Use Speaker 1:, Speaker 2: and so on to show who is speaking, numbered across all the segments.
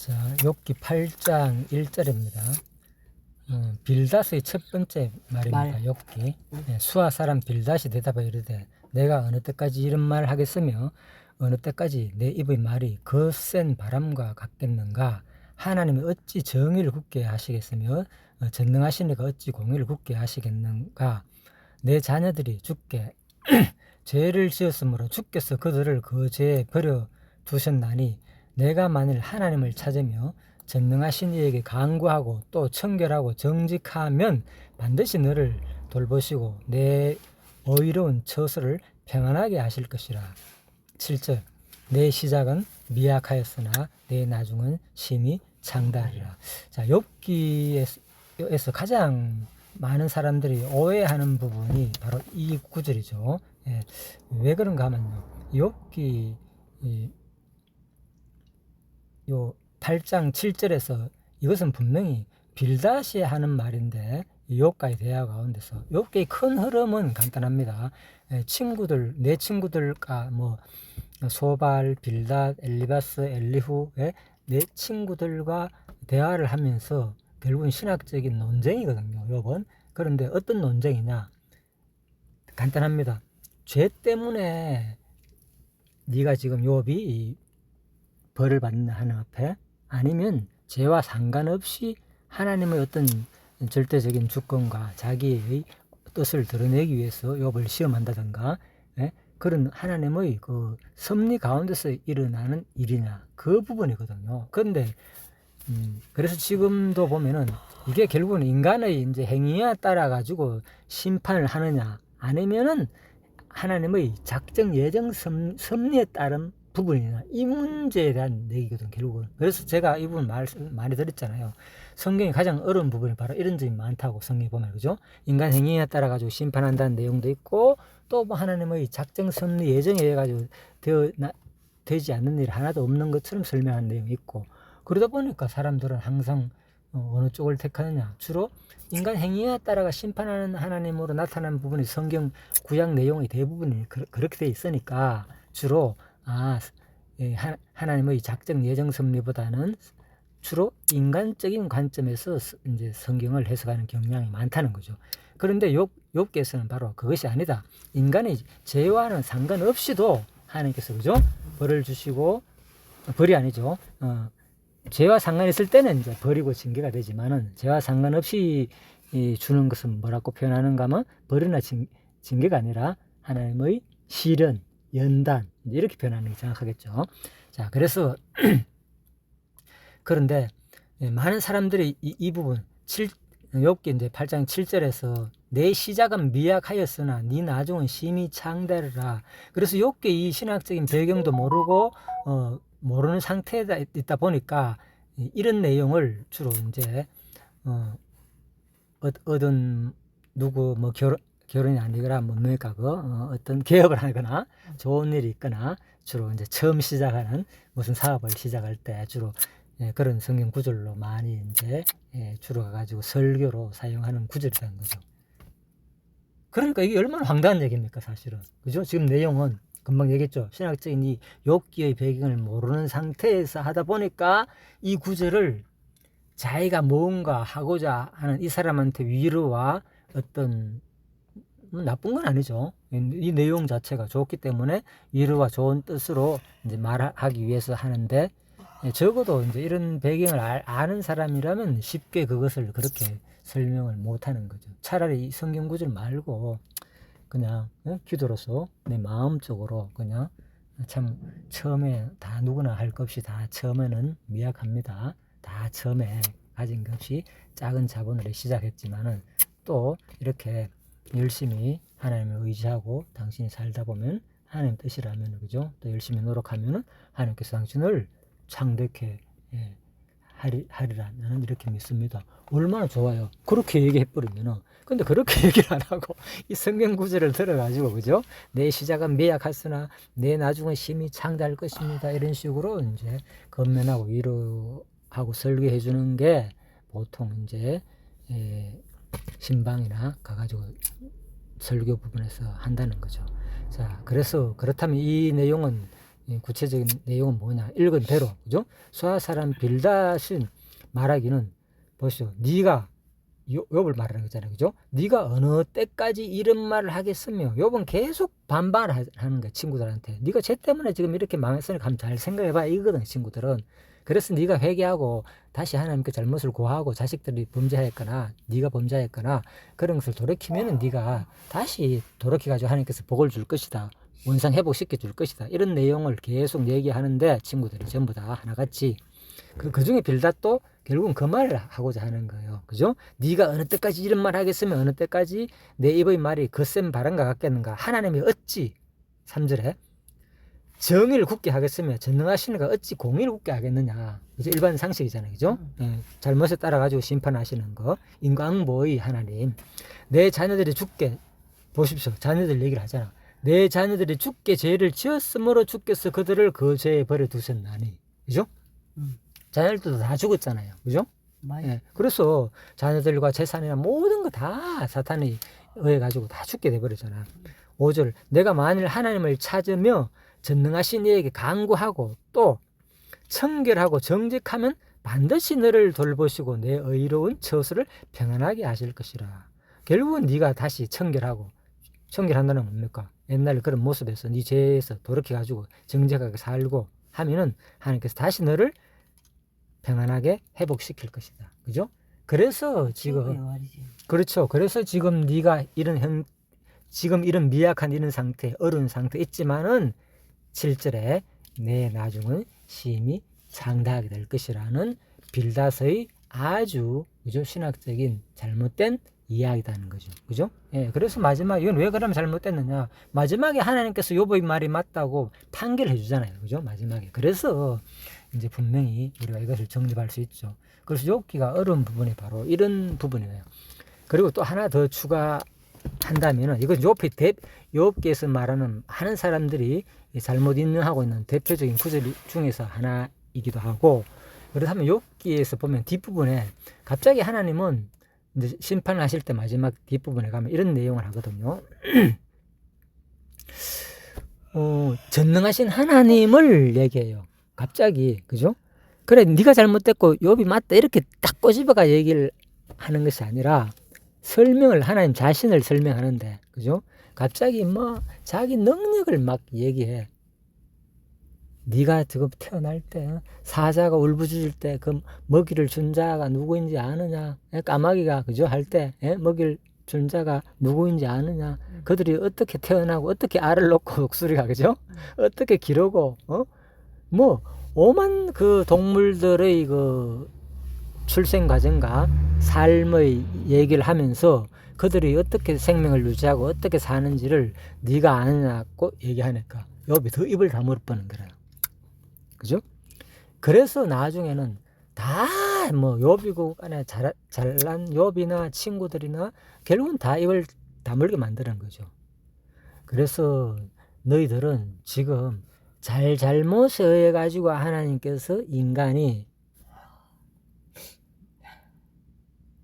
Speaker 1: 자, 욥기 8장 1절입니다. 빌닷의 첫 번째 말입니다. 욥기. 수아 사람 빌닷이 대답하여 이르되 내가 어느 때까지 이런 말을 하겠으며 어느 때까지 내 입의 말이 거센 바람과 같겠는가. 하나님이 어찌 정의를 굳게 하시겠으며 전능하신 이가 어찌 공의를 굳게 하시겠는가. 내 자녀들이 주께 죄를 지었으므로 주께서 그들을 그 죄에 버려 두셨나니 내가 만일 하나님을 찾으며 전능하신 이에게 간구하고 또 청결하고 정직하면 반드시 너를 돌보시고 내 어이로운 처소를 평안하게 하실 것이라. 7절 내 시작은 미약하였으나 내 나중은 심히 장다리라. 자, 욥기에서 가장 많은 사람들이 오해하는 부분이 바로 이 구절이죠. 왜 그런가 하면요, 욥기 요 8장 7절에서 이것은 분명히 빌닷이 하는 말인데 욥과의 대화 가운데서 욥기의 큰 흐름은 간단합니다. 친구들, 내 친구들과 소발, 빌닷, 엘리바스, 엘리후의 내 친구들과 대화를 하면서 결국은 신학적인 논쟁이거든요, 욥은. 그런데 어떤 논쟁이냐? 간단합니다. 죄 때문에 네가 지금 욥이 이 벌을 받는 하나님 앞에, 아니면 죄와 상관없이 하나님의 어떤 절대적인 주권과 자기의 뜻을 드러내기 위해서 욥을 시험한다든가, 그런 하나님의 그 섭리 가운데서 일어나는 일이냐, 그 부분이거든요. 그런데 그래서 지금도 보면은 이게 결국은 인간의 이제 행위에 따라 가지고 심판을 하느냐, 아니면은 하나님의 작정 예정 섭리에 따른 부분이나, 이 문제에 대한 얘기거든 결국은. 그래서 제가 이 부분 많이 드렸잖아요. 성경이 가장 어려운 부분이 바로 이런 점이 많다고. 성경에 보면, 그죠? 인간 행위에 따라 가지고 심판한다는 내용도 있고, 또 하나님의 작정 섭리 예정에 의해 가지고 되지 않는 일 하나도 없는 것처럼 설명하는 내용이 있고, 그러다 보니까 사람들은 항상 어느 쪽을 택하느냐, 주로 인간 행위에 따라가 심판하는 하나님으로 나타나는 부분이 성경 구약 내용의 대부분이 그렇게 돼 있으니까 주로 하나님의 작정 예정 섭리보다는 주로 인간적인 관점에서 이제 성경을 해석하는 경향이 많다는 거죠. 그런데 욥기에서는 바로 그것이 아니다. 인간의 죄와는 상관없이도 하나님께서, 그죠? 벌을 주시고, 벌이 아니죠. 죄와 상관이 있을 때는 이제 벌이고 징계가 되지만은, 죄와 상관없이 주는 것은 뭐라고 표현하는가 하면 벌이나 징계가 아니라 하나님의 시련, 연단, 이렇게 표현하는 게 정확하겠죠. 자, 그래서 그런데 많은 사람들이 이 부분 욥기 이제 8장 7절에서 내 시작은 미약하였으나 네 나중은 심히 창대하리라. 그래서 욥기 이 신학적인 배경도 모르고 모르는 상태에 있다 보니까 이런 내용을 주로 이제 어떤 누구 결혼이 아니거나 뭡니까 어떤 개업을 하거나 좋은 일이 있거나, 주로 이제 처음 시작하는 무슨 사업을 시작할 때 주로 그런 성경 구절로 많이 이제 주로 가지고 설교로 사용하는 구절이라는 거죠. 그러니까 이게 얼마나 황당한 얘기입니까, 사실은. 그죠? 지금 내용은 금방 얘기했죠. 신학적인 이 욥기의 배경을 모르는 상태에서 하다 보니까 이 구절을 자기가 뭔가 하고자 하는 이 사람한테 위로와 어떤 나쁜 건 아니죠. 이 내용 자체가 좋기 때문에 위로와 좋은 뜻으로 이제 말하기 위해서 하는데, 적어도 이제 이런 배경을 아는 사람이라면 쉽게 그것을 그렇게 설명을 못 하는 거죠. 차라리 이 성경 구절 말고 그냥 기도로서 내 마음적으로 그냥 참 처음에 다 누구나 할 것 없이 다 처음에는 미약합니다. 다 처음에 가진 것 없이 작은 자본으로 시작했지만은 또 이렇게 열심히 하나님을 의지하고 당신이 살다 보면 하나님 뜻이라면, 그죠? 또 열심히 노력하면은 하나님께서 당신을 창대케 하리라. 나는 이렇게 믿습니다. 얼마나 좋아요. 그렇게 얘기해버리면은. 근데 그렇게 얘기를 안 하고 이 성경 구절을 들어가지고, 그죠? 내 시작은 미약하으나 내 나중은 심히 창대할 것입니다. 이런 식으로 이제 건면하고 위로하고 설교해 주는 게 보통 이제 신방이나 가가지고 설교 부분에서 한다는 거죠. 자, 그래서 그렇다면 이 내용은 구체적인 내용은 뭐냐? 읽은 대로, 그죠? 수아사람 빌닷은 말하기는 보시오. 네가 욥을 말하는 거잖아요, 그죠? 네가 어느 때까지 이런 말을 하겠으며, 욥은 계속 반발을 하는 거야, 친구들한테. 네가 쟤 때문에 지금 이렇게 망했으니까 한번 잘 생각해봐, 이거거든, 친구들은. 그래서 네가 회개하고 다시 하나님께 잘못을 고하고 자식들이 범죄하였거나 네가 범죄하였거나 그런 것을 돌이키면은 네가 다시 돌이켜가지고 하나님께서 복을 줄 것이다. 원상 회복시켜 줄 것이다. 이런 내용을 계속 얘기하는데 친구들이 전부 다 하나같이 그 중에 빌닷도 결국은 그 말을 하고자 하는 거예요. 그죠? 네가 어느 때까지 이런 말 하겠으면 어느 때까지 내 입의 말이 거센 바람과 같겠는가. 하나님이 어찌 3절에 정의를 굳게 하겠으며 전능하시니까 어찌 공의를 굳게 하겠느냐. 그죠? 일반 상식이잖아요. 그죠? 잘못에 따라 가지고 심판하시는 거. 인광보의 하나님. 내 자녀들이 죽게 보십시오. 자녀들 얘기를 하잖아. 내 자녀들이 죽게 죄를 지었으므로 주께서 그들을 그 죄에 버려두셨나니. 그죠? 자녀들도 다 죽었잖아요. 그죠? 그래서 자녀들과 재산이나 모든 거 다 사탄이 의해 가지고 다 죽게 돼버리잖아. 5절 내가 만일 하나님을 찾으며 전능하신 이에게 간구하고 또 청결하고 정직하면 반드시 너를 돌보시고 내 의로운 처소를 평안하게 하실 것이라. 결국은 네가 다시 청결한다는 건 뭡니까? 옛날 그런 모습에서 네 죄에서 돌이켜가지고 정직하게 살고 하면은 하나님께서 다시 너를 평안하게 회복시킬 것이다. 그죠? 그래서 지금 그렇죠. 그래서 지금 네가 지금 이런 미약한 이런 상태, 어려운 상태 있지만은 7절에 내 나중은 심히 장다하게 될 것이라는 빌닷의 아주 그죠? 신학적인 잘못된 이야기다는 거죠. 그죠? 그래서 마지막 이건 왜 그러면 잘못됐느냐? 마지막에 하나님께서 욥의 말이 맞다고 판결해 주잖아요. 그죠? 마지막에. 그래서 이제 분명히 우리가 이것을 정립할 수 있죠. 그래서 욥기가 어려운 부분이 바로 이런 부분이에요. 그리고 또 하나 더 추가한다면은 이건 욥기에서 말하는 많은 사람들이 잘못 인용하고 있는 대표적인 구절 중에서 하나이기도 하고, 그렇다면 욥기에서 보면 뒷부분에 갑자기 하나님은 이제 심판하실 때 마지막 뒷부분에 가면 이런 내용을 하거든요. 전능하신 하나님을 얘기해요. 갑자기. 그죠? 그래 네가 잘못됐고 욥이 맞다 이렇게 딱 꼬집어가 얘기를 하는 것이 아니라 설명을 하나님 자신을 설명하는데, 그죠? 갑자기 뭐 자기 능력을 막 얘기해. 네가 지금 태어날 때 사자가 울부짖을 때 그 먹이를 준 자가 누구인지 아느냐? 까마귀가 그죠? 할 때 먹이를 준 자가 누구인지 아느냐? 그들이 어떻게 태어나고 어떻게 알을 놓고 목소리가 그죠? 어떻게 기르고 뭐 오만 그 동물들의 그 출생 과정과 삶의 얘기를 하면서 그들이 어떻게 생명을 유지하고 어떻게 사는지를 네가 아느냐고 얘기하니까 욥이 더 입을 다물어 버는 거예요. 그죠? 그래서 나중에는 다 뭐 욥이고 간에 잘난 욥이나 친구들이나 결국은 다 입을 다물게 만드는 거죠. 그래서 너희들은 지금 잘못에 의해 가지고 하나님께서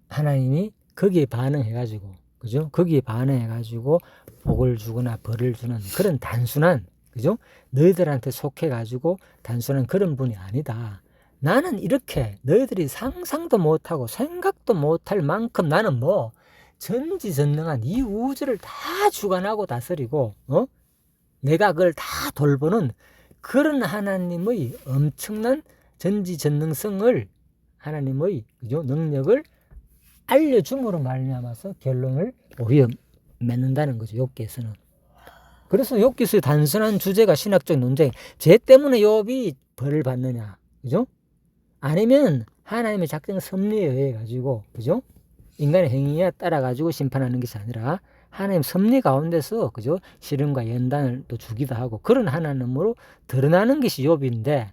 Speaker 1: 하나님이 거기에 반응해가지고, 그죠? 거기에 반응해가지고 복을 주거나 벌을 주는 그런 단순한, 그죠? 너희들한테 속해가지고 단순한 그런 분이 아니다. 나는 이렇게 너희들이 상상도 못하고 생각도 못할 만큼 나는 뭐 전지전능한 이 우주를 다 주관하고 다스리고, 내가 그걸 다 돌보는 그런 하나님의 엄청난 전지전능성을 하나님의 그죠? 능력을 알려줌으로 말미암아서 결론을 오히려 맺는다는 거죠. 욥기에서는. 그래서 욥기에서의 단순한 주제가 신학적 논쟁. 죄 때문에 욥이 벌을 받느냐, 그죠? 아니면 하나님의 작정 섭리에 의해 가지고, 그죠? 인간의 행위에 따라 가지고 심판하는 것이 아니라 하나님 섭리 가운데서 그죠? 시름과 연단을 또 주기도 하고 그런 하나님으로 드러나는 것이 욥인데,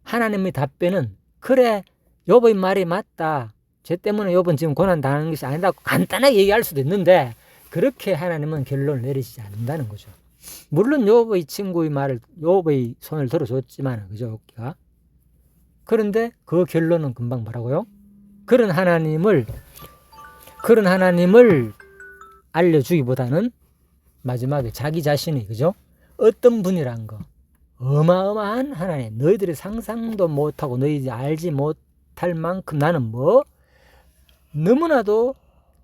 Speaker 1: 하나님의 답변은 그래 욥의 말이 맞다. 죄 때문에 욥은 지금 고난 당하는 것이 아니다고 간단하게 얘기할 수도 있는데 그렇게 하나님은 결론을 내리시지 않는다는 거죠. 물론 욥의 친구의 말을 욥의 손을 들어줬지만 그죠? 욥기가. 그런데 그 결론은 금방 뭐라고요? 그런 하나님을 알려주기보다는 마지막에 자기 자신이 그죠? 어떤 분이란 거, 어마어마한 하나님, 너희들이 상상도 못하고 너희들이 알지 못할 만큼 나는 뭐 너무나도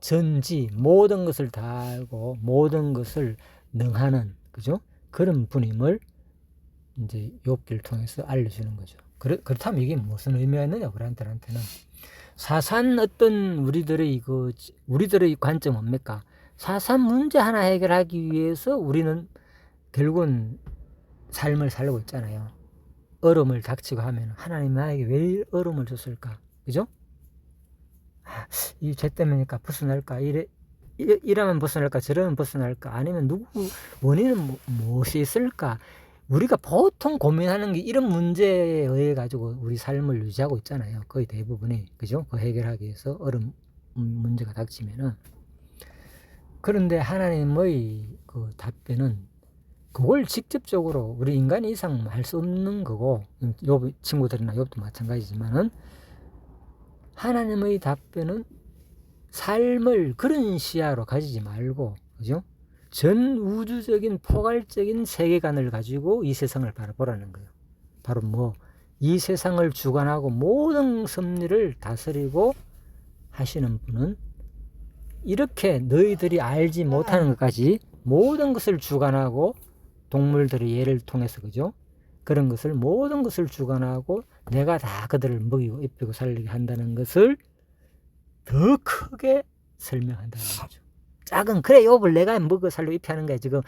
Speaker 1: 전지 모든 것을 다 알고 모든 것을 능하는, 그죠? 그런 분임을 이제 욥기를 통해서 알려주는 거죠. 그렇다면 이게 무슨 의미가 있느냐, 우리한테는. 사산 어떤 우리들의 관점 뭡니까? 사산 문제 하나 해결하기 위해서 우리는 결국은 삶을 살고 있잖아요. 어려움을 닥치고 하면 하나님 나에게 왜 어려움을 줬을까? 그죠? 이 죄 때문이니까 벗어날까? 이러면 벗어날까? 저러면 벗어날까? 아니면 누구 원인은 무엇이 있을까? 우리가 보통 고민하는 게 이런 문제에 의해 가지고 우리 삶을 유지하고 있잖아요. 거의 대부분이. 그죠? 그 해결하기 위해서 어려운 문제가 닥치면은. 그런데 하나님의 그 답변은 그걸 직접적으로 우리 인간이 이상 할 수 없는 거고, 욥 친구들이나 욥도 마찬가지지만은 하나님의 답변은 삶을 그런 시야로 가지지 말고, 그죠? 전 우주적인 포괄적인 세계관을 가지고 이 세상을 바라보라는 거예요. 바로 뭐 이 세상을 주관하고 모든 섭리를 다스리고 하시는 분은 이렇게 너희들이 알지 못하는 것까지 모든 것을 주관하고, 동물들의 예를 통해서, 그죠? 그런 것을 모든 것을 주관하고 내가 다 그들을 먹이고 입히고 살리게 한다는 것을 더 크게 설명한다는 거죠. 작은, 그래 욥을 내가 먹어 살리고 입히하는 거야. 지금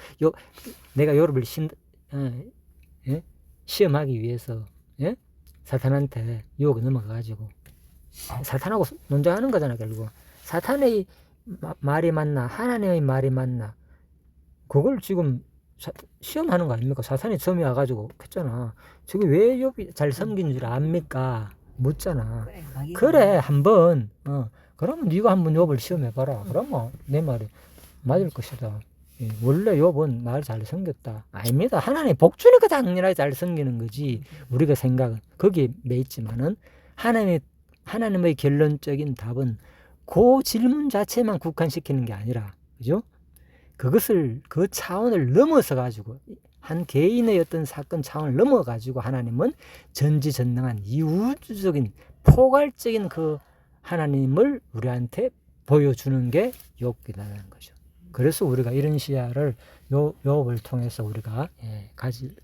Speaker 1: 내가 욥을 시험하기 위해서 사탄한테 유혹에 넘어가가지고 사탄하고 논쟁하는 거잖아. 결국 사탄의 말이 맞나 하나님의 말이 맞나, 그걸 지금 시험하는 거 아닙니까? 사탄이 처음에 와가지고 했잖아. 저게 왜 욥이 잘 섬긴 줄 압니까? 묻잖아. 그래 한번 그러면 네가 한번 욥을 시험해봐라. 그러면 내 말이 맞을 것이다. 원래 욥은 날 잘 섬겼다. 아닙니다. 하나님 복 주니까 당연하게 잘 섬기는 거지. 우리가 생각은 거기에 매있지만은 하나님의 결론적인 답은 그 질문 자체만 국한시키는 게 아니라, 그죠? 그 차원을 넘어서 가지고, 한 개인의 어떤 사건 차원을 넘어 가지고 하나님은 전지전능한 이우주적인 포괄적인 그 하나님을 우리한테 보여주는 게 욥기라는 거죠. 그래서 우리가 이런 시야를 욥을 통해서 우리가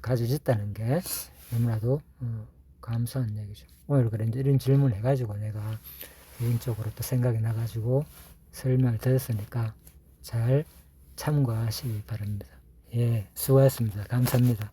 Speaker 1: 가져졌다는 게 너무나도 감사한 얘기죠. 오늘 그래 이런 질문을 해가지고 내가 개인적으로 또 생각이 나가지고 설명을 드렸으니까 잘 참고하시기 바랍니다. 수고하셨습니다. 감사합니다.